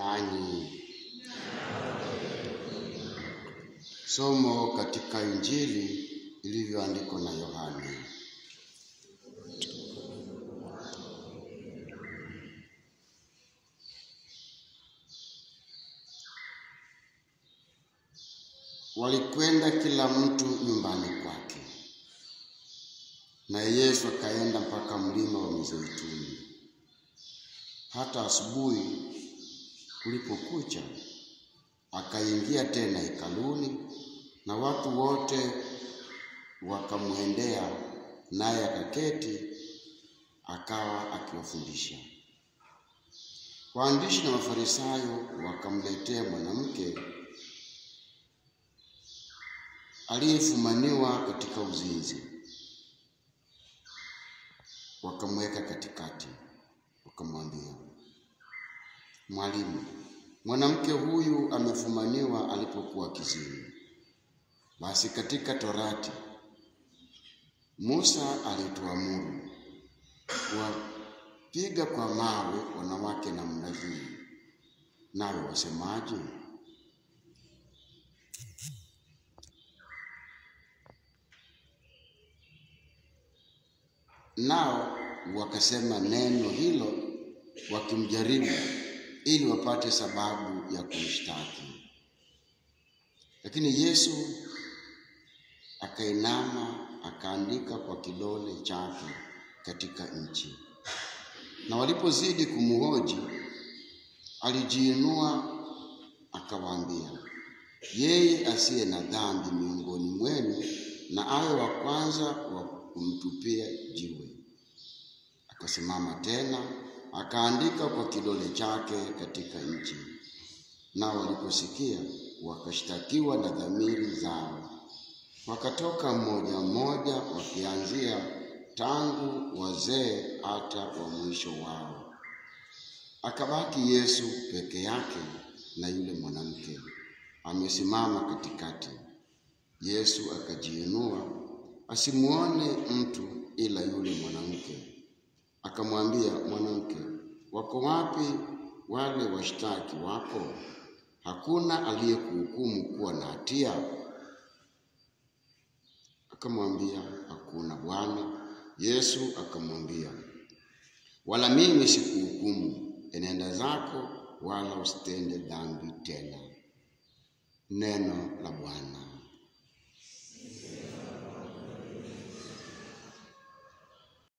nanyi. Somo katika Injili ilivyoandikwa na Yohane. Walikwenda kila mtu nyumbani kwake, na Yesu akaenda mpaka mlima wa Mizeituni. Hata asubuhi kulipokucha, akaingia tena hekaluni, na watu wote wakamwendea, naye akaketi akawa akiwafundisha. Waandishi na Mafarisayo wakamletea mwanamke aliyefumaniwa katika uzinzi, wakamweka katikati, wakamwambia, Mwalimu, mwanamke huyu amefumaniwa alipokuwa kizini. Basi katika Torati Musa alituamuru kuwapiga kwa mawe wanawake namna hii. Nawe wasemaje? Nao wakasema neno hilo wakimjaribu, ili wapate sababu ya kumshtaki. Lakini Yesu akainama akaandika kwa kidole chake katika nchi. Na walipozidi kumhoji, alijiinua akawaambia, yeye asiye na dhambi miongoni mwenu na awe wa kwanza wa kumtupia jiwe. Akasimama tena akaandika kwa kidole chake katika nchi. Nao waliposikia wakashtakiwa na dhamiri zao, wakatoka mmoja mmoja, wakianzia tangu wazee hata wa mwisho wao. Akabaki Yesu peke yake na yule mwanamke amesimama katikati. Yesu akajiinua asimuone mtu ila yule mwanamke. Akamwambia, mwanamke, wako wapi wale washtaki wako? Hakuna aliyekuhukumu kuwa na hatia? Akamwambia, hakuna Bwana. Yesu akamwambia, wala mimi sikuhukumu. Enenda zako, wala usitende dhambi tena. Neno la Bwana.